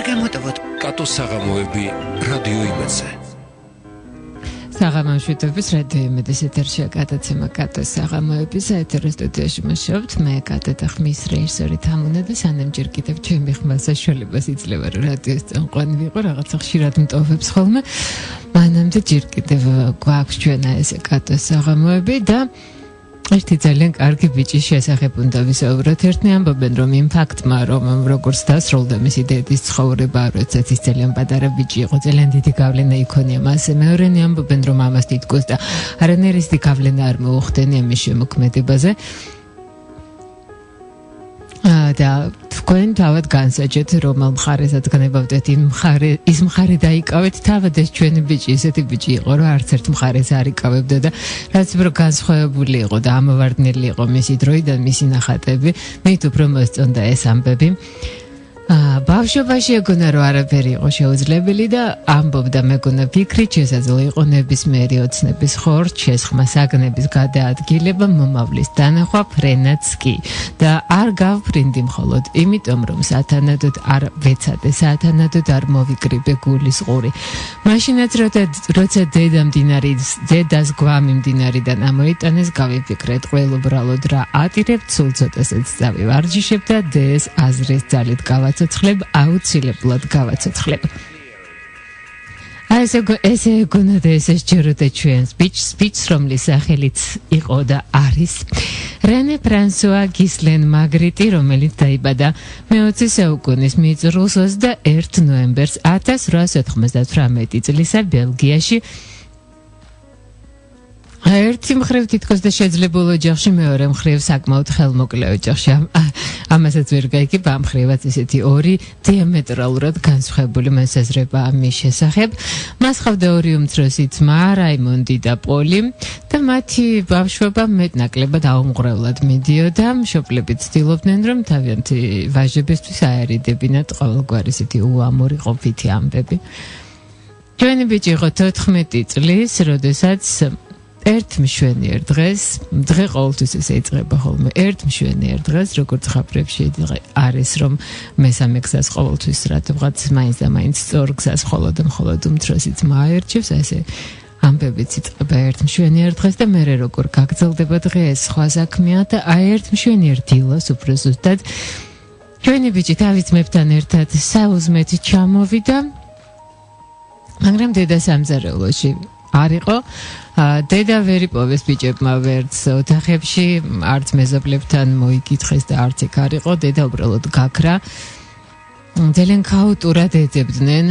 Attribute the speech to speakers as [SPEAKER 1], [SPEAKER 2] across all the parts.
[SPEAKER 1] გამოტოვოთ
[SPEAKER 2] კატო საღამოები რადიო იმედზე.
[SPEAKER 3] საღამოშვიდობის რადიო იმედის ეთერშია გადაცემა კატოს საღამოები საეთერო სტუდიაში მუშაობთ მე კატო და ხმის რეჟისორი თამუნა და სანამ ჯერ კიდევ ჩემი ხმა საშუალებას იძლევა რომ რადიოს წამყვანი ვიყო რაღაცა ხშირად მტოვებს ხოლმე მანამდე ჯერ კიდევ გვაქვს ჩვენა ესე კატოს საღამოები და ერთი ძალიან კარგი ბიჭის შესახებ უნდა ვისაუბროთ. ერთნი ამბობენ რომ იმ ფაქტმა რომ როგორც დასრულდა მისი დედის ცხოვრება, როდესაც ის ძალიან პატარა ბიჭი იყო, ძალიან დიდი გავლენა იქონია მასზე. მეორენი ამბობენ რომ ამას თითქოს და არანაირი გავლენა არ მოუხდენია მის შემოქმედებაზე. და თქვენ თავად განსაჯეთ რომელ მხარესაც განებავდეთ ის მხარე დაიკავეთ თავად ეს ჩვენი ბიჭი ისეთი ბიჭი იყო რომ არც ერთ მხარეს არ იკავებდა და რაც უფრო განსხვავებული იყო და ამოვარდნელი იყო მისი დროიდან მისი ნახატები მით უფრო მოსწონდა ეს ამბები ბავშვობაში ეგონა რომ არაფერი იყო შეუძლებელი და ამბობდა მეგონა ფიქრით შესაძლო იყო ნებისმიერი ოცნების ხორცს შესხმა საგნების გადაადგილება მომავლის დანახვა ფრენაც კი და არ გავფრინდი მხოლოდ იმიტომ რომ სათანადოდ არ ვეცადე სათანადოდ არ მოვიკრიბე გულის ყური მაშინაც როცა დედას გვამი მდინარიდან ამოიტანეს გავიფიქრეთ ყველუბრალოდ რა ატირებთ სულ ცოტასაც წავი ვარჯიშებ და დეს აზრის ძალით გავაცოცხლებ აუცილებლად გავაცოცხლებ ესე გონა და ესე სჯეროდა ჩვენს ბიჭს რომლის სახელიც იყო და არის რენე ფრანსუა გისლენ მაგრიტი რომელიც დაიბადა მე-20 საუკუნის მიწურულს 21 ნოემბერს 1898 წლისა ბელგიაში ერთი მხრივ თითქოს და შეძლებულ ოჯახში მეორე მხრივ საკმაოდ ხელმოკლე ოჯახში ამასაც ვერ გაიგებ ამ მხრივაც ესეთი ორი დიამეტრალურად განსხვავებული მოსაზრება ამის შესახებ მას ჰყავდა ორი უმცროსი ძმა რაიმონდი და პოლი და მათი ბავშვობა მეტნაკლებად აუმღრევლად მიდიოდა მშობლები ცდილობდნენ რომ თავიანთი ვაჟებისთვის აერიდებინათ ყოველგვარი ისეთი უამური ყოფითი ამბები ჩვენი ბიჭი იყო 14 წლის როდესაც ერთ მშვენიერ დღეს დღე ყოველთვის ესე იწყება ხოლმე ერთ მშვენიერ დღეს როგორც ხაფრებში არის რომ მესამე გზას ყოველთვის რატომღაც მაინც და მაინც სწორ გზას მხოლოდ უმცროსი ძმა აერჩევს ესე ამბებიც იწყება ერთ მშვენიერ დღეს და მერე როგორ გაგრძელდება დღე ეს სხვა საქმეა და ერთ მშვენიერ დილას უფრო ზუსტად ჩვენი ბიჭი თავის ძმებთან ერთად საუზმეთი ჩამოვიდა მაგრამ დედა სამზარეულოში არ იყო დედა ვერ იპოვეს ბიჭებმა ვერც ოთახებში არც მეზობლებთან მოიკითხეს და არც ეგ არ იყო დედა უბრალოდ გაქრა ძალიან ქაოტურად ეძებდნენ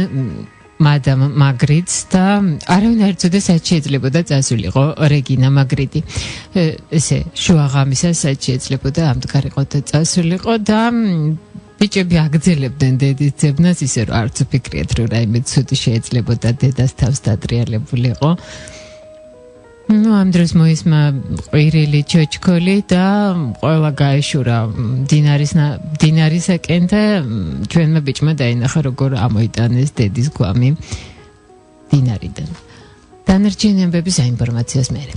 [SPEAKER 3] მადამ მაგრიტს და არავინ არ იცოდა სად შეიძლებოდა წასულიყო რეგინა მაგრიტი ესე შუაღამისას სად შეიძლებოდა ამდგარიყო და წასულიყო და ბიჭები აგძელებდნენ დედის ძებნას ისე რომ არც ვფიქრიათ რომ რაიმე ცუდი შეიძლებოდა დედას თავს დატრიალებულიყო ну ამ დროს მოისმა ყვირილი ჩოჩქოლი და ყველა გაეშურა დინარისაკენ და ჩვენმა ბიჭმა დაინახა როგორ ამოიტანეს დედის გვამი დინარიდან დანარჩენი ამბები საინფორმაციოს მერე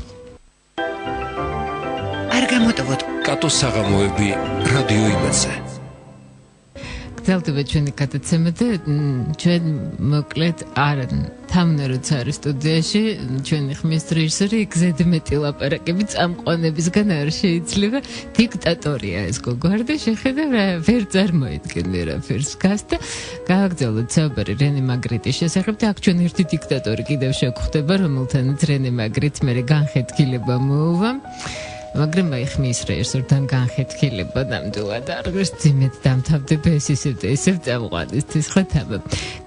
[SPEAKER 1] არ გამოტოვოთ
[SPEAKER 2] კატო საღამოები რადიო იმედზე
[SPEAKER 3] გრძელდება ჩვენი გადაცემა და ჩვენ მოკლედ არ თამუნა როცა არის სტუდიაში ჩვენი ხმის რეჟისორი გზედმეტი ლაპარაკები წამყვანებისგან არ შეიძლება დიქტატორია ეს გოგო არ და შეხედა ვერ წარმოიდგენ ვერაფერს გას და გააგრძელოთ საუბარი რენე მაგრიტის შესახებ და აქ ჩვენ ერთი დიქტატორი კიდევ შეგხვდება რომელთანაც რენე მაგრიტს მერე განხეთქილება მოუვა მაგრამ აი ხმის რეჟისორთან განხეთქილება ნამდვილად არ გრძიმეთ დამთავრდება ეს ისე წამყვანისთვის ხო თამა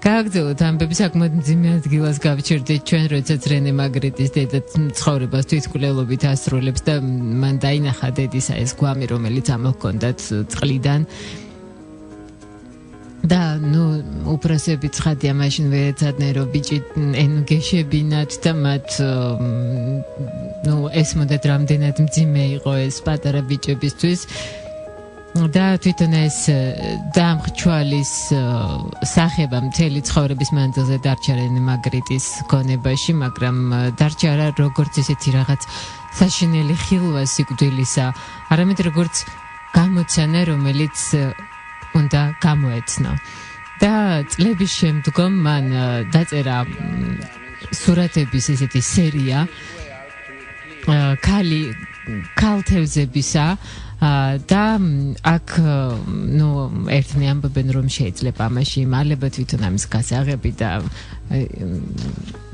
[SPEAKER 3] გააგრძელოთ ამბები საკმაოდ მძიმე ადგილას გავჩერდით ჩვენ როდესაც რენე მაგრიტის დედა ცხოვრებას თვითმკვლელობით ასრულებს და მან დაინახა დედისა ეს გვამი რომელიც ამოჰქონდათ წყლიდან და ნუ უბრალოდ ცხადია მაშინ ვეცადნენ რომ ბიჭი ენგეშებინათ და მათ ნუ ესმოდათ რამდენად მძიმე იყო ეს პატარა ბიჭებისთვის და თვითონ ეს დამხჩვალის სახება მთელი ცხოვრების მანძილზე დარჩა რენე მაგრიტის გონებაში მაგრამ დარჩა როგორც ესეთი რაღაც საშინელი ხილვა სიკვდილისა არამედ როგორც გამოცანა რომელიც უნდა გამოეცნო და წლების შემდგომ მან დაწერა სურათების ესეთი სერია ქალთევზებისა და აქ ერთნი ამბობენ რომ შეიძლება ამაში იმალება თვითონ ამის გასაღები და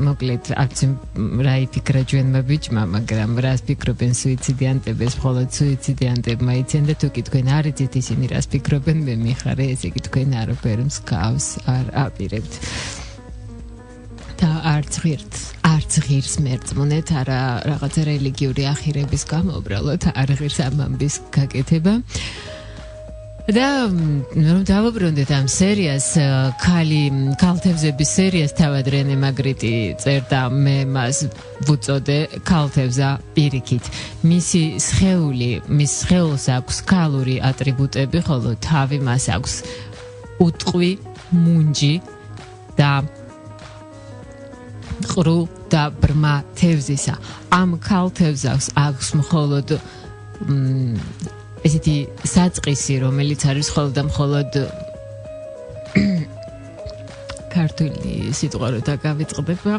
[SPEAKER 3] მოკლედ აქ რა იფიქრა ჩვენმა ბიჭმა მაგრამ რას ფიქრობენ სუიციდიანტები მხოლოდ სუიციდიანტებმა იციან და თუ კი თქვენ არ იცით ისინი რას ფიქრობენ მე მიხარე ესე იგი თქვენ არაფერ მსგავს არ აპირებთ და არც ღირს მერწმუნეთ არა რაღაცა რელიგიური ახირების გამო უბრალოდ არ ღირს ამ ამბის გაკეთება და რომ დავუბრუნდეთ ამ სერიას ქალთევზების სერიას თავად რენე მაგრიტი წერდა მე მას ვუწოდე ქალთევზა პირიქით მისი სხეული მის სხეულს აქვს ქალური ატრიბუტები ხოლო თავი მას აქვს უტყვი მუნჯი და ყრუ და ბრმა თევზისა ამ ქალთევზას აქვს მხოლოდ ესეთი საწყისი რომელიც არის მხოლოდ და მხოლოდ ქართული სიტყვა რო დაგავიწყდება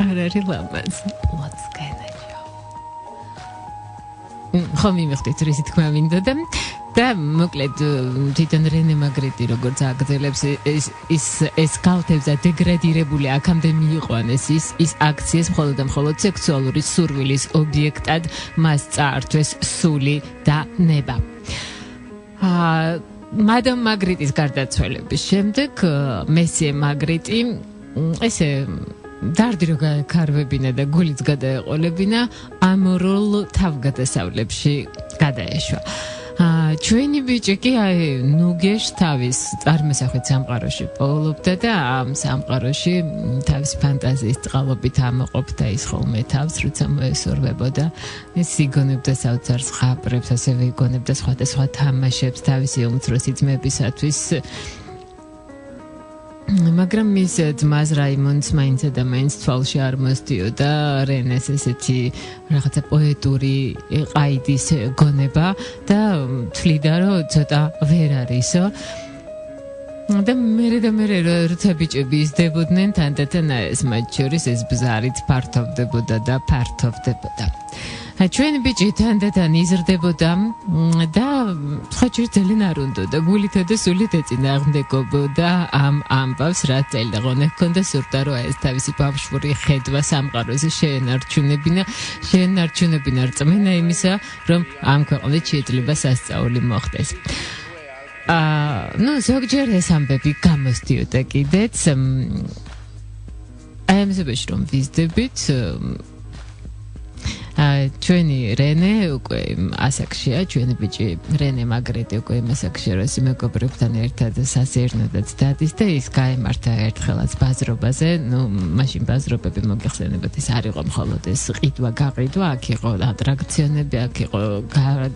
[SPEAKER 3] არ არის ლამაზი what's gonna show ხომ იმიხდით რისი თქმა მინდა და მოკლედ თვითონ რენე მაგრიტი როგორც აგრძელებს ეს ქალთევზა დეგრადირებული აქამდე მიიყვანეს ის აქციეს მხოლოდ და მხოლოდ სექსუალური სურვილის ობიექტად მას წაართვეს სული და ნება მადამ მაგრიტის გარდაცვალების შემდეგ მესიე მაგრიტი ესე დარდი რო გაეკარვებინა და გულიც გადაეყოლებინა ამორულ თავგადასავლებში გადაეშვა ჩვენი ბიჭი კი ნუგეშ თავის წარმოსახვით სამყაროში პოულობდა და ამ სამყაროში თავის ფანტაზიის წყალობით ამოყოფდა ის ხოლმე თავს როცა მოესურვებოდა ის იგონებდა საოცარ ზღაპრებს ასევე იგონებდა სხვადასხვა თამაშებს თავისი უმცროსი ძმებისათვის მაგრამ მის ძმას რაიმონდს მაინცა და მაინც თვალში არ მოსდიოდა რენეს ესეთი რაღაცა პოეტური ყაიდის გონება და თვლიდა რომ ცოტა ვერ არისო და მე როცა ბიჭები იზრდებოდნენ თანდათან ეს მათ შორის ეს ბზარით ფართოვდებოდა და ფართოვდებოდა ჩვენი ბიჭი თანდათან იზრდებოდა და სხვაჭირ ძალიან არ უნდოდა გულითა და სულით ეწინააღმდეგებოდა ამ ამბავს რაც წელდა ღონე ჰქონდა სურდა რომ ეს თავისი ბავშვური ხედვა სამყაროზე შეენარჩუნებინა რწმენა იმისა რომ ამ ქვეყნით შეიძლება სასწაული მოხდეს ზოგჯერ ეს ამბები გამოსდიოდა კიდეც აი ამისობაში რომ ვიზდებით ჩვენი რენე უკვე ასაკშია ჩვენი ბიჭი რენე მაგრიტი უკვე ასაკშია რომ მეგობრებთან ერთად სასეირნოდაც დადის და ის გაემართა ერთხელაც ბაზრობაზე მაშინ ბაზრობები მოგეხსენებათ ის არ იყო მხოლოდ ეს ყიდვა გაყიდვა აქ იყო ატრაქციონები აქ იყო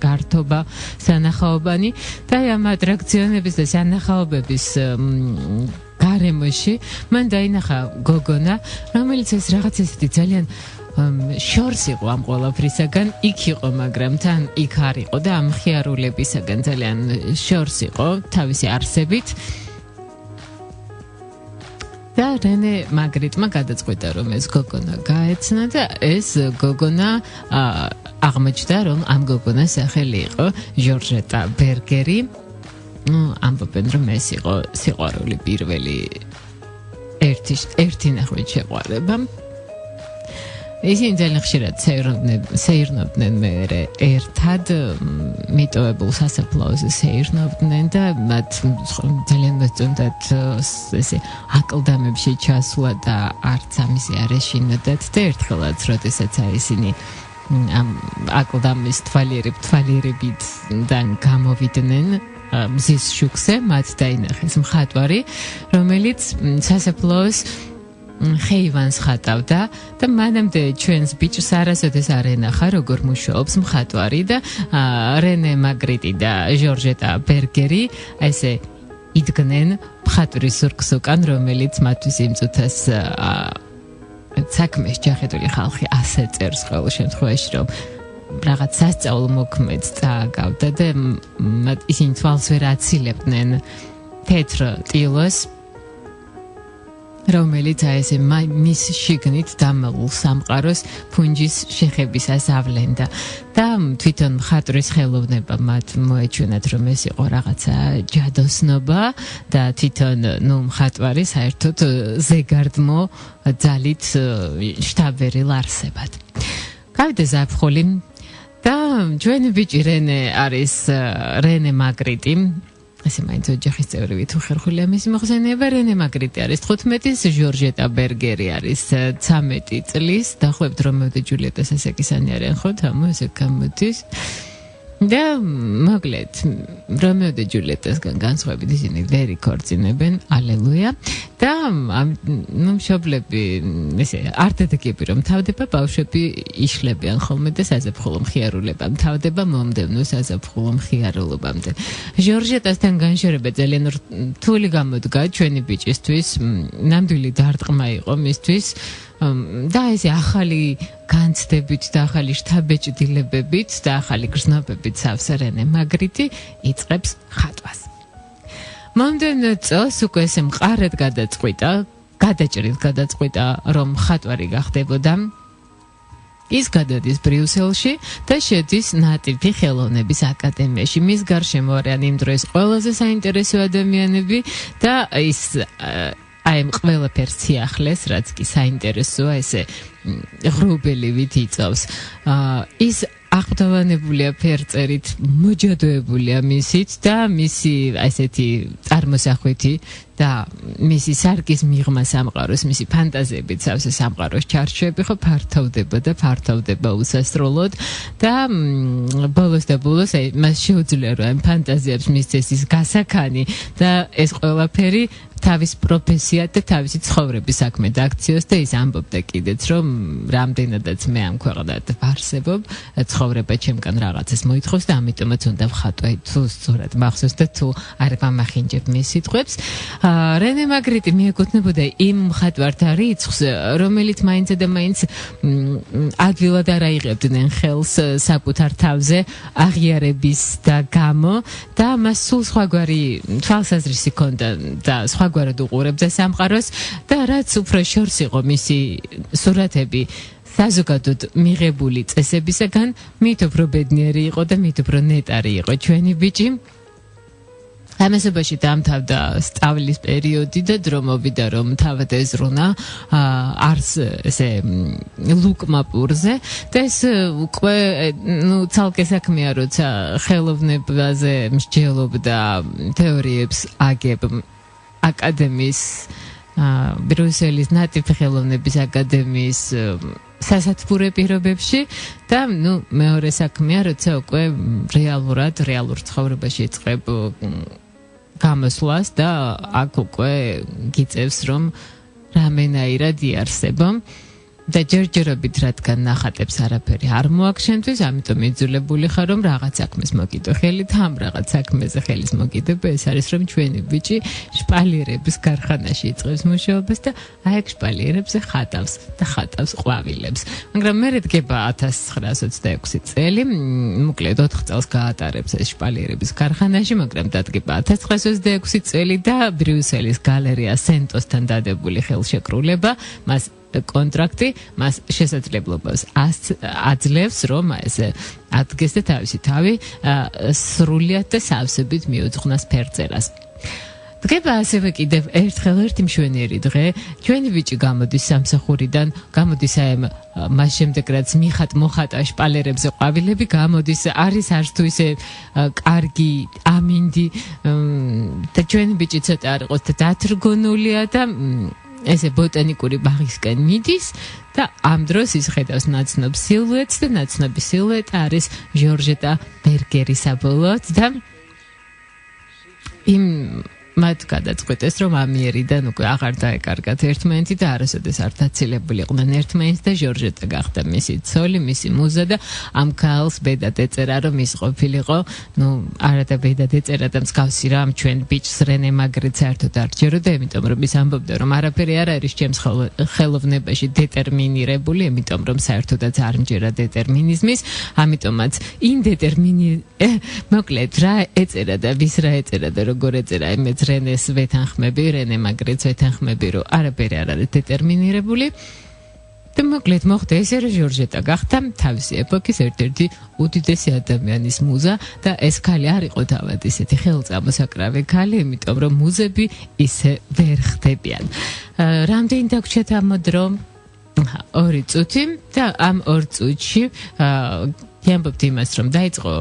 [SPEAKER 3] გართობა სანახაობანი და ამ ატრაქციონების და სანახაობების გარემოში მან დაინახა გოგონა რომელიც ეს რაღაც ესეთი ძალიან შორს იყო ამ ყველაფრისაგან იქ იყო მაგრამ თან იქ არ იყო და ამ ხიარულებისაგან ძალიან შორს იყო თავისი არსებით და რენე მაგრიტმა გადაწყვიტა რომ ეს გოგონა გაეცნა და ეს გოგონა აღმოჩნდა რომ ამ გოგონას სახელი იყო ჟორჟეტა ბერგერი ამბობენ რომ ეს იყო სიყვარული პირველი ერთი ნახვით შეყვარება ისინი ძალიან ხშირად სეირნობდნენ მერე ერთად მიტოვებულ სასაფლაოზე სეირნობდნენ და მათ ძალიან მოსწონდათ ესე აკლდამებში ჩასვლა და არც ამისი არ ეშინოდათ და ერთხელაც როდესაც ისინი ამ აკლდამის თვალიერებიდან გამოვიდნენ მზის შუქზე მათ დაინახეს მხატვარი რომელიც სასაფლაოს ხეივანს ხატავდა და მანამდე ჩვენს ბიჭს არასოდეს არ ენახა როგორ მუშაობს მხატვარი და რენე მაგრიტი და ჟორჟეტა ბერგერი ესე იდგნენ მხატვრის ზურგს უკან რომელიც მათთვის იმ წუთას საქმეს ჯახედული ხალხი ასე წერს ყოველ შემთხვევაში რომ რაღაც სასწაულ მოქმედს წააგავდა და ისინი თვალს ვერ აცილებდნენ თეთრ ტილოს რომელიც ესე მის შიგნით დამალულ სამყაროს ფუნჯის შეხებისას ავლენდა და თვითონ მხატვრის ხელოვნება მათ მოეჩვენათ რომ ეს იყო რაღაცა ჯადოსნობა და თვითონ მხატვარი საერთოდ ზეგარდმო ძალით შთაბერილ არსებად. გავიდა ზაფხული და ჩვენი ბიჭი რენე არის რენე მაგრიტი ესე მაინც ოჯახის წევრი თუ ხერხულია მისი მოხსენება რენე მაგრიტი არის 15-ის ჟორჟეტა ბერგერი არის 13 წლის დაახლოებით რომეო და ჯულიეტა სასაკისანი არიან ხო თამო ესე გამოდის და მოკლედ რომეო და ჯულიეტასგან განსხვავებით ისინი ვერ იქორწინებენ ალელუია და მშობლები ესე არ დადგები რომ თავდება ბავშვები იშლებიან ხოლმე და საზაფხულო მხიარულება თავდება მომდევნო საზაფხულო მხიარულობამდე ჟორჟეტასთან განშორება ძალიან რთული გამოდგა ჩვენი ბიჭისთვის ნამდვილი დარტყმა იყო მისთვის და ესე ახალი განცდებით და ახალი შთაბეჭდილებებით და ახალი გრძნობებით სავსე რენე მაგრიტი იწყებს ხატვას. მომდევნო წელს უკვე ესე მყარად გადაჭრით გადაწყვიტა რომ ხატვარი გახდებოდა. ის გადადის ბრიუსელში და შედის ნატიფი ხელოვნების აკადემიაში. მის გარშემო არიან იმ დროს ყველაზე საინტერესო ადამიანები და ის აი ყველაფერს სიახლეს, რაც კი საინტერესოა, ესე ღრუბელივით იწავს. ის აღფრთოვანებულია ფერწერით, მოჯადოებულია მისით და მისი ესეთი წარმოსახვითი და მისი სარკის მიღმა სამყაროს, მისი ფანტაზიებით სავსე სამყაროს ჩარჩოები ხო ფართოვდება უსასრულოდ და ბოლოს მას შეუძლია რომ ფანტაზიებს მისცეს ის გასაქანი და ეს ყველაფერი თავის პროფესია და თავისი ცხოვრების საქმე დააქციოს და ის ამბობდა კიდეც რომ რამდენადაც მე ამ ქვეყნად ვარსებობ ცხოვრება ჩემგან რაღაცას მოითხოვს და ამიტომაც უნდა ვხატო თუ სწორად მახსოვს და თუ არ ვამახინჯებ მის სიტყვებს რენე მაგრიტი მიეკუთვნებოდა იმ მხატვართა რიცხვს რომელიც მაინც და მაინც ადვილად არ აიღებდნენ ხელს საკუთარ თავზე აღიარების და გამო და მას სულ სხვაგვარი თვალსაზრისი ჰქონდა და სხვაგვარად უყურებდა სამყაროს და რაც უფრო შორს იყო მისი სურათები საზოგადოდ მიღებული წესებისაგან მით უფრო ბედნიერი იყო და მით უფრო ნეტარი იყო ჩვენი ბიჭი ამასობაში დამთავრდა სწავლის პერიოდი და დრო მოვიდა რომ თავად ეზრუნა არს ესე ლუკმაპურზე და ეს უკვე ცალკე საქმეა როცა ხელოვნებაზე მსჯელობდა თეორიებს აგებ აკადემიის ბრიუსელის ნატიფი ხელოვნების აკადემიის სასათბურე პირობებში და მეორე საქმეა როცა უკვე რეალურ ცხოვრებაში იწყებ გამოსვლას და აქ უკვე გიწევს რომ რამენაირად იარსება და ჯერჯერობით რადგან ნახატებს არაფერი არ მოაქვს შენთვის, ამიტომ იძულებული ხარ რომ რაღაც საქმეს მოგიდო ხელი და ამ რაღაც საქმეზე ხელის მოგიდება ეს არის რომ ჩვენი ბიჭი შპალიერების ქარხანაში იწყებს მუშაობას და აი აქ შპალიერებზე ხატავს ყვავილებს. მაგრამ მე დგება 1926 წელი, მოკლედ 4 წელს გაატარებს ეს შპალიერების ქარხანაში, მაგრამ დადგება 1926 წელი და ბრიუსელის გალერეა სენტოსთან დადებული ხელშეკრულება მას კონტრაქტი მას შესაძლებლობას აძლევს რომ ესე ადგეს და თავისი თავი სრულიად და სავსებით მიუძღვნას ფერწერას. დგება ასევე კიდევ ერთხელ ერთი მშვენიერი დღე ჩვენი ბიჭი გამოდის სამსახურიდან გამოდის აი მას შემდეგ რაც მოხატა შპალერებზე ყვავილები გამოდის არის არც თუ ისე კარგი ამინდი და ჩვენი ბიჭი ცოტა არ იყოს და დათრგუნულია და ესე ბოტანიკური ბაღისკენ მიდის და ამ დროს ის ხედავს ნაცნობ სილუეტს და ნაცნობი სილუეტა არის ჟორჟეტა ბერგერი საბოლოოდ და იმ მათ გადაწყვეტეს რომ ამიერიდან უკვე აღარ დაეკარგათ ერთმანეთი და არასოდეს არ დაცილებული იყვნენ ერთმანეთს და ჟორჟეტა გახდა მისი ცოლი, მისი მუზა და ამ ქალს ბედად ეწერა რომ ის ყოფილიყო, არა და ბედად ეწერა და მსგავსი რამ ჩვენ ბიჭს რენე მაგრიტ საერთოდ არ ჯეროდა, იმიტომ რომ ის ამბობდა რომ არაფერი არ არის ჩემს ხელოვნებაში დეტერმინირებული, იმიტომ რომ საერთოდაც არ მჯერა დეტერმინიზმის, ამიტომაც მოკლედ რა ეწერა და ვის რა ეწერა და როგორ ეწერა იმეც რენეს ვეთანხმები, რენე მაგრიც ვეთანხმები, რომ არაფერი არ არის დეტერმინირებული. და მოკლედ მოხდა ესე, რომ ჟორჟეტა გახდა თავისი ეპოქის ერთ-ერთი უდიდესი ადამიანის მუზა და ეს ქალი არ იყო თავად ისეთი ხელწამოსაკრავი ქალი, იმიტომ რომ მუზები ისე ვერ ხდებიან. რამდენი დაგვრჩათ ამოდრო? 2 წუთი და ამ 2 წუთში ვამბობთ იმას, რომ დაიწყო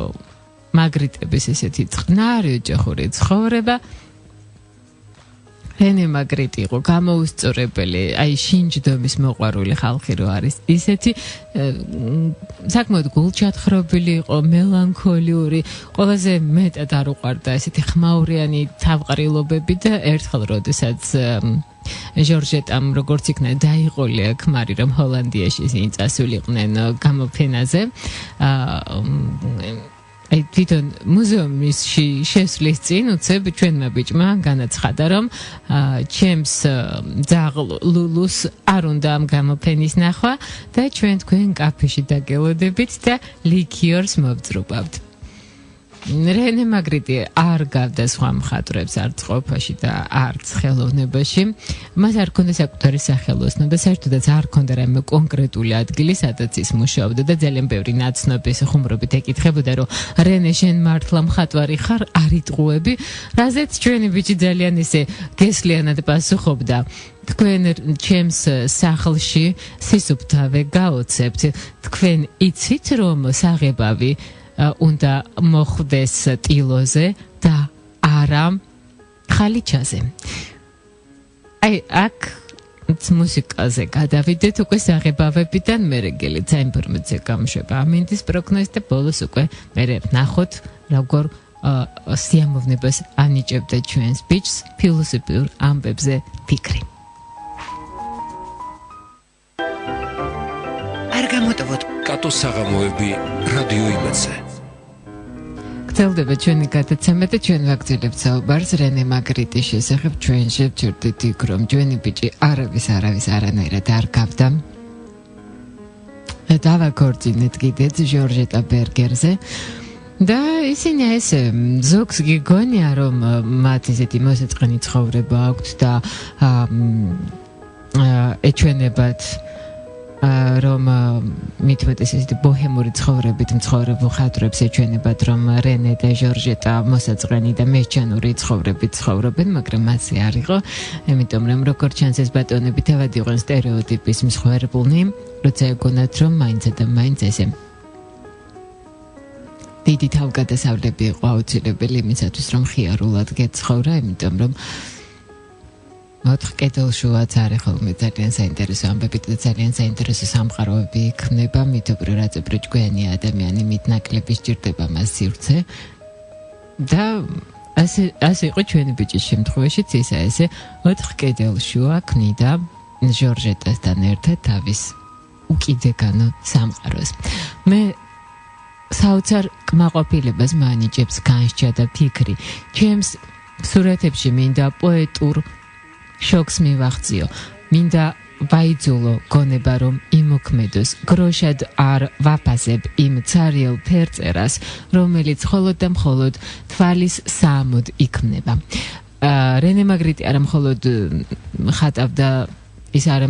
[SPEAKER 3] მაგრიტების ესეთი წყნარი ოჯახური ცხოვრება. რენე მაგრიტი იყო გამოუსწორებელი, აი შინჯდომის მოყვარული ხალხი რო არის ისეთი საკმაოდ გულჩათხრობილი იყო, მელანქოლიური, ყველაზე მეტად არ უყვარდა ესეთი ხმაურიანი თავყრილობები და ერთხელ როდესაც ჟორჟეტამ როგორც იქნა დაიყოლია ქმარი რომ ჰოლანდიაში ისინი წასულიყვნენ გამოფენაზე აი თვითონ მუზეუმში შესვლის წინ უცებ ჩვენმა ბიჭმა განაცხადა რომ ჩემს ძაღლ ლულუს არ უნდა ამ გამოფენის ნახვა და ჩვენ თქვენ კაფეში დაგელოდებით და ლიქიორს მოვძრუბავთ. რენე მაგრიტი არ გავდა სხვა მხატვრებს არც ყოფაში და არც ხელოვნებაში. მას არ ჰქონდა საკუთარი სახელოსნო და საერთოდაც არ ჰქონდა რაიმე კონკრეტული ადგილი, სადაც ის მუშაობდა და ძალიან ბევრი ნაცნობის ხუმრობით ეკითხებოდა, რომ რენე შენ მართლა მხატვარი ხარ, არ იტყუები, რაზეც ჩვენი ბიჭი ძალიან ისე გესლიანად პასუხობდა. თქვენ ჩემს სახლში სისუფთავე გაოცებთ, თქვენ იცით რომ საღებავი უნდა მოხდეს ტილოზე და არა ხალიჩაზე. აი აქ მუსიკაზე გადავიდეთ უკვე საღებავებიდან მერეგელი საინფორმაციო გამოშვება ამინდის პროგნოზი და ბოლოს უკვე მერე ნახოთ როგორ სიამოვნებას ანიჭებდა ჩვენს ბიჭს ფილოსოფიურ ამბებზე ფიქრი.
[SPEAKER 2] არ გამოტოვოთ კატოს საღამოები რადიო იმედზე.
[SPEAKER 3] გრძელდება ჩვენი გადაცემა და ჩვენ ვაგრძელებთ საუბარს რენე მაგრიტის შესახებ. ჩვენ შევჩერდით იქ, რომ ჩვენი ბიჭი არავის არანაირად არ გავდა. დავაქორწინეთ კიდეც ჟორჟეტა ბერგერზე. და ისინი ესე ზოგს გიგონია რომ მათ ისეთი მოსაწყენი ცხოვრება აქვთ და ეჩვენებათ რომ მithumetes ესეთი ბოჰემური ცხოვრებით მცხოვრებულ მხატვრებს ეჩვენებათ რომ რენე და ჟორჟეტა მოსაწყენი და მეჩანური ცხოვრებით ცხოვრობენ, მაგრამ ასე არ იყო, იმიტომ რომ როგორც ჩანს ეს ბატონები თავად იყვნენ სტერეოტიპის მსხვერპლნი, როცა ეგონათ რომ მაინც და მაინც ესე დიდი თავგადასავლები იყო აუცილებელი იმისათვის რომ ხიარულად გეცხოვრა, იმიტომ რომ 4 კედელშუაც არის ხოლმე ძალიან საინტერესო ამბები და ძალიან საინტერესო სამყაროები იქნება, მითობრო რაც ბრიჭგვიანი ადამიანი მით ნაკლები სჭირდება მას სივრცე და ასე იყო ჩვენი ბიჭის შემთხვევაშიც ისა ესე 4 კედელშუა ქმნიდა ჟორჟეტასთან ერთად თავის უკიდეგანო სამყაროს. მე საოცარ კმაყოფილებას მანიჭებს განსჯა და ფიქრი. ჩემს სურათებში მინდა პოეტურ შოქს მივახციო. მინდა ვაიძულო გონება რომ იმოქმედოს. გროშად არ ვაფასებ იმ ცარიელ ფერწერას, რომელიც მხოლოდ და მხოლოდ თვალის საამოდ იქმნება. რენე მაგრიტი არა მხოლოდ ხატავდა ის არა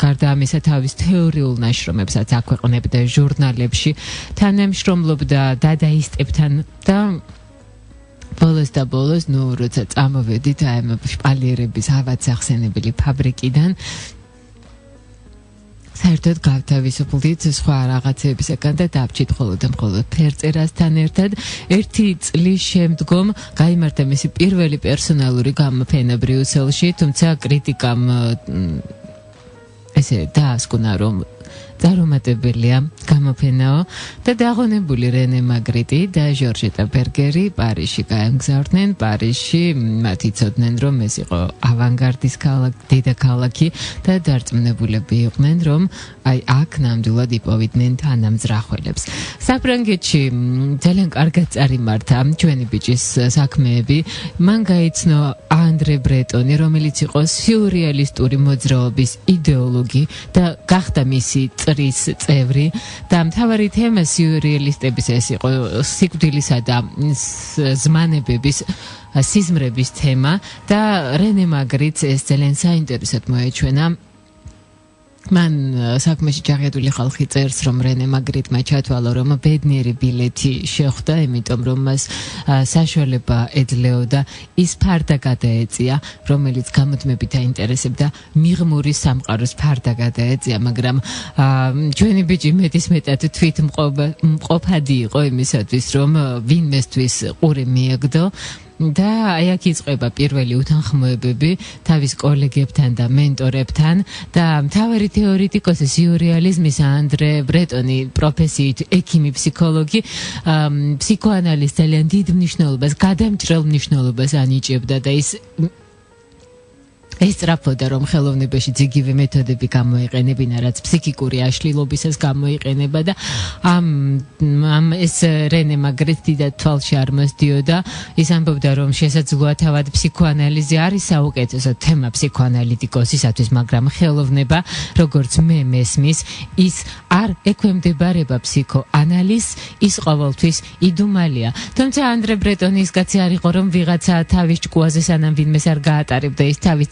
[SPEAKER 3] გარდა ამისა თავის თეორიულ ნაშრომებსაც აქვეყნებდა ჟურნალებში, თანამშრომლობდა დადაისტებთან და ბოლოს, როცა წამოვედით აი ამ შპალიერების ავაცახსენებელი ფაბრიკიდან, საერთოდ გავთავისუფლდით სხვა რაღაცებისგან და დავჭით მხოლოდ ფერწერასთან ერთად. 1 წლის შემდგომ გაიმართა მისი პირველი პერსონალური გამოფენა ბრიუსელში, თუმცა კრიტიკამ ესე დაასკვნა რომ წარუმატებელია გამოფენაო და დაღონებული რენე მაგრიტი და ჟორჟეტა ბერგერი პარიზში გაემგზავრდნენ. პარიზში მათ იცოდნენ რომ ეს იყო ავანგარდის დედაქალაქი და დარწმუნებულები იყვნენ რომ აი აქ ნამდვილად იპოვიდნენ თანამძრახველებს. საფრანგეთში ძალიან კარგად წარიმართა ჩვენი ბიჭის საქმეები. მან გაიცნო ანდრე ბრეტონი, რომელიც იყო სიურეალისტური მოძრაობის იდეოლოგი და გახდა მისი წრის წევრი და მთავარი თემა სიურეალისტების ეს იყო სიკვდილისა და ზმანებების სიზმრების თემა და რენე მაგრიც ეს ძალიან საინტერესოდ მოეჩვენა. მან საქმეში ჯაღედული ხალხი წერს, რომ რენე მაგრიტმა ჩათვალა, რომ ბედნიერი ბილეთი შეხვდა, იმიტომ რომ მას საშუალება ეძლეოდა ის ფარდა გადაეწია, რომელიც გამუდმებით აინტერესებდა მიღმური სამყაროს ფარდა გადაეწია, მაგრამ ჩვენი ბიჭი მეტისმეტად თვითმყოფადი იყო იმისათვის, რომ ვინმესთვის ყური მიეგდო. და აი აქ იწყება პირველი უთანხმოებები თავის კოლეგებთან და მენტორებთან და მთავარი თეორეტიკოსი სიურეალიზმის ანდრე ბრეტონი პროფესიით ექიმი ფსიქოლოგი ფსიქოანალიზს ძალიან დიდ მნიშვნელობას, გადამჭრელ მნიშვნელობას ანიჭებდა და ესწრაფოდა რომ ხელოვნებაში ძიგივე მეთოდები გამოიყენებინა, რაც ფსიქიკური აშლილობისას გამოიყენება და ამ ეს რენე მაგრიც დიდად თვალში არ მოსდიოდა. ის ამბობდა, რომ შესაძლოა თავად ფსიქოანალიზი არის საუკეთესო თემა ფსიქოანალიტიკოსისათვის, მაგრამ ხელოვნება, როგორც მე მესმის, ის არ ექვემდებარება ფსიქოანალიზს, ის ყოველთვის იდუმალია. თუმცა ანდრე ბრეტონის კაცი არ იყო, რომ ვიღაცა თავის ჭკუაზე სანამ ვინმეს არ გაატარებდა ის თავის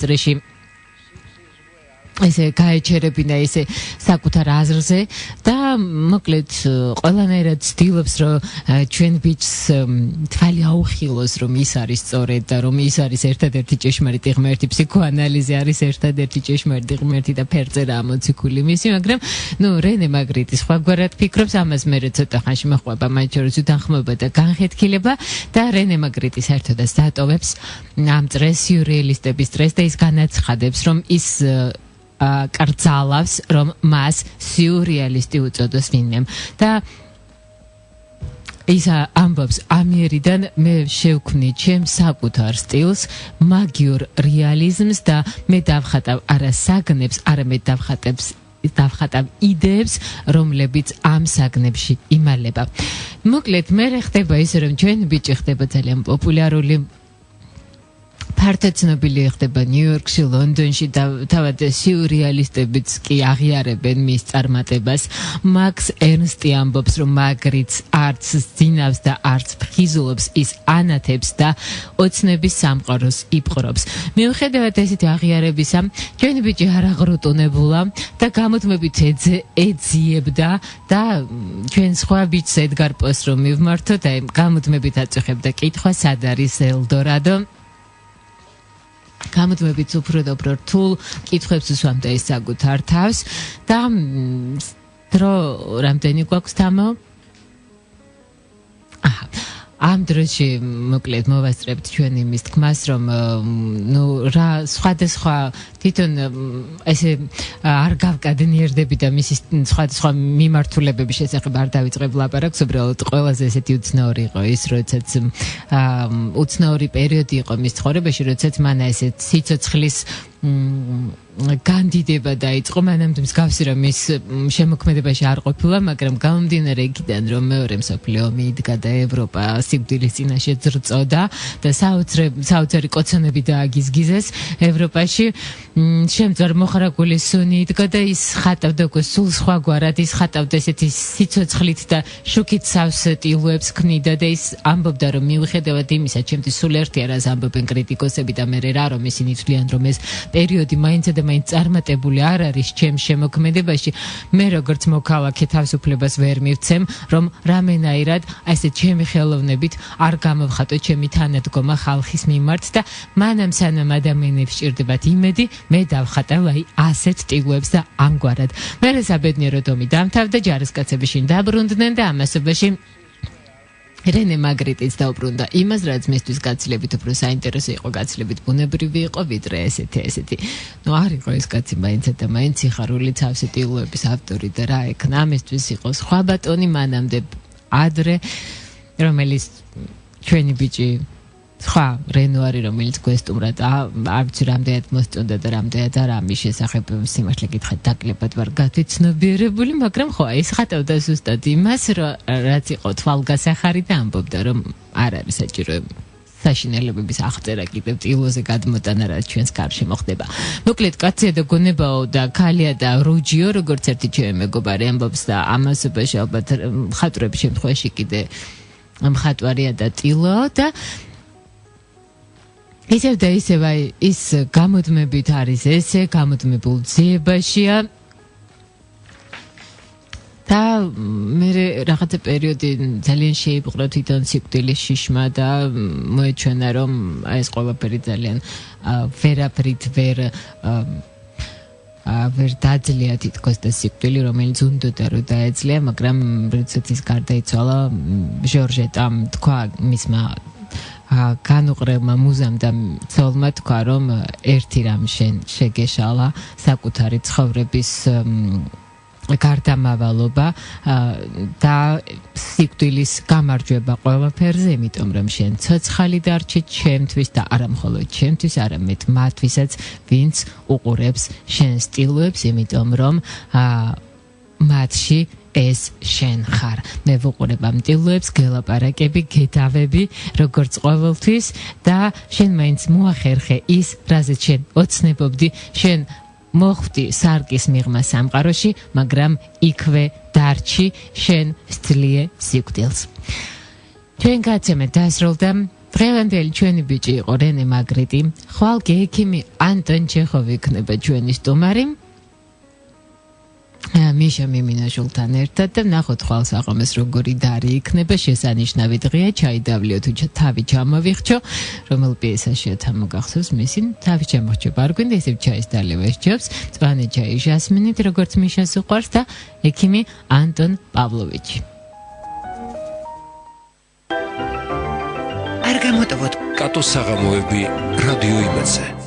[SPEAKER 3] ესე გაეჩერებინა ესე საკუთარ აზრზე და მოკლედ ყველანაირად ცდილობს რომ ჩვენ ბიჭს თვალი აუხილოს რომ ის არის სწორედ და რომ ის არის ერთადერთი ჭეშმარიტი ღმერთი, ფსიქოანალიზი არის ერთადერთი ჭეშმარიტი ღმერთი და ფერწერა ამოციქული მისი, მაგრამ რენე მაგრიტი სხვაგვარად ფიქრობს, ამას მე ცოტა ხანში მოყვება მათ შორის უთანხმოება და განხეთქილება და რენე მაგრიტი საერთოდაც დატოვებს ამ წრეს სიურეალისტების წრეს და ის განაცხადებს რომ ის კრძალავს რომ მას სიურეალისტი უწოდოს ვინმემ და ის ამბობს ამიერიდან მე შევქმნი ჩემს საკუთარ სტილს, მაგიურ რეალიზმს და მე დავხატავ არა საგნებს, არამედ დავხატავ იდეებს, რომლებიც ამ საგნებში იმალება. მოკლედ მე ხდება ისე რომ ჩვენი ბიჭი ხდება ძალიან პოპულარული, ფართო ცნობილი ხდება ნიუ-იორკში, ლონდონში და თავად სიურეალისტებიც კი აღიარებენ მის წარმატებას. მაქს ერნსტი ამბობს, რომ მაგრიც არც ძინავს და არც ფხიზულობს, ის ანათებს და ოცნების სამყაროს იპყრობს. მიუხედავად ესეთი აღიარებისა, ჩვენი ბიჭი არ აღრუტუნებულა და გამუდმებით ეძიებდა და ჩვენ სხვა ბიჭს ედგარ პოს რომ მივმართოთ, აი გამუდმებით აწუხებდა კითხვა, სად არის ელდორადო. გამუდმებით უფრო და უფრო რთულ კითხვებს უსვამდა ის საკუთარ თავს და დრო რამდენი გვაქვს თამო? ამ დროში მოკლედ მოვასწრებთ ჩვენ იმის თქმას, რომ რა სხვადასხვა თვითონ ესე არ გავკადნიერდები და მისი სხვადასხვა მიმართულებების შესახებ არ დავიწყებ ლაპარაკს, უბრალოდ ყველაზე ესეთი უცნაური იყო ის, როდესაც უცნაური პერიოდი იყო მის ცხოვრებაში, როდესაც მან ესე სიცოცხლის განდიდება დაიწყო, მანამდე მსგავსი რომ ის შემოქმედებაში არ ყოფილა, მაგრამ გამომდინარე იქიდან რომ მეორე მსოფლიო ომი იდგა და ევროპა სიკვდილის წინაშე ძრწოდა და საოცარი კოცონები დააგიზგიზეს ევროპაში, შემწვარ მოხრაკული სუნი იდგა და ის ხატავდა სულ სხვაგვარად, ის ხატავდა ესეთი სიცოცხლით და შუქით სავს ტილოებს ქმნიდა და ის ამბობდა რომ მიუხედავად იმისა, ჩემთვის სულ ერთი არას ამბობენ კრიტიკოსები და მე რა რომ ისინი თვლიან რომ ეს პერიოდი მაინც და მაინც წარმატებული არ არის ჩემს შემოქმედებაში, მე როგორც მოქალაქე თავისუფლებას ვერ მივცემ, რომ რამენაირად ესე ჩემი ხელოვნებით არ გამოვხატო ჩემი თანადგომა ხალხის მიმართ და მანამ სანამ ადამიანებს სჭირდებათ იმედი, მე დავხატავ აი ასეთ ტილოებს და ამგვარად. მე საბედნიეროდ ომი დამთავრდა, ჯარისკაცები შინ დაბრუნდნენ და ამასობაში რენე მაგრიტიც დაუბრუნდა იმას, რაც მისთვის გაცილებით უფრო საინტერესო იყო, გაცილებით ბუნებრივი იყო, ვიდრე ესეთი. არ იყო ეს კაცი მაინც და მაინც სიხარული თავისი ტილოების ავტორი და რა ეკნა, ამისთვის იყო სხვა ბატონი მანამდე ადრე, რომელიც ჩვენი ბიჭი სხვა რენუარი, რომელიც გვესტუმრად არ ვიცი რამდენად მოსწონდა და რამდენად არა, ამის შესახებ სიმართლე გითხრათ დაკლებად ვარ გათვითცნობიერებული, მაგრამ ხო ეს ხატავდა ზუსტად იმას, რაც იყო თვალგასახარი და ამბობდა რომ არ არის საჭირო საშინელებების აღწერა კიდევ ტილოზე გადმოტანა, რაც ჩვენს გარშემო მოხდება. მოკლედ კაცია და გონებაო და ქალია და რუჯიო, როგორც ერთი ჩემი მეგობარი ამბობს და ამასობაში ალბათ მხატვრების შემთხვევაში კიდე მხატვარია და ტილო და ისევ და ისევ ის გამოდმებით არის ესე, გამოდმებულ ძიებაშია. და მე რაღაცა პერიოდი ძალიან შეიპყრო თვითონ სიკვდილის შიშმა და მოეჩვენა რომ ეს ყველაფერი ძალიან ვერაფრით ვერ დაძლია თითქოს და სიკვდილი რომელიც უნდოდა რომ დაეძლია, მაგრამ როდესაც ის გარდაიცვალა ჟორჟეტამ თქვა მისმა განუყრევმა მუზამ და ცოლმა თქვა რომ ერთი რამ შენ შეგეშალა საკუთარი ცხოვრების გარდამავალობა და სიკვდილის გამარჯვება ყველაფერზე, იმიტომ რომ შენ ცოცხალი დარჩი ჩემთვის და არა მხოლოდ ჩემთვის, არამედ მათთვისაც, ვინც უყურებს შენს ტილოებს, იმიტომ რომ მათში ეს შენ ხარ. მე ვუყურებ ამ ტილოებს, გელაპარაკები, გედავები, როგორც ყოველთვის და შენ მაინც მოახერხე ის, რაზეც შენ ოცნებობდი, შენ მოხვდი სარკის მიღმა სამყაროში, მაგრამ იქვე დარჩი, შენ სძლიე სიკვდილს. ჩვენ გაცემეთ დასრულდა. დღევანდელი ჩვენი ბიჭი იყო რენე მაგრიტი. ხვალ გექიმი ანტონ ჩეხოვი იქნება ჩვენი სტუმარი. მიშა მიმინაშვილთან ერთად და ნახოთ ხვალ საყომეს როგორი დარი იქნება, შესანიშნავი დღეა, ჩაიდავლიო თუ თავი ჩამოვიხჩო, რომელ პიესაშია თამოგახსოვს მისი თავი ჩამოხჩება, არ გვინდა ისევ ჩაის დალევა სჯობს, მწვანე ჩაი ჟასმინით, როგორც მიშას უყვარს და ექიმი ანტონ პავლოვიჩი.
[SPEAKER 2] არ გამოტოვოთ კატოს საღამოები რადიო იმედზე.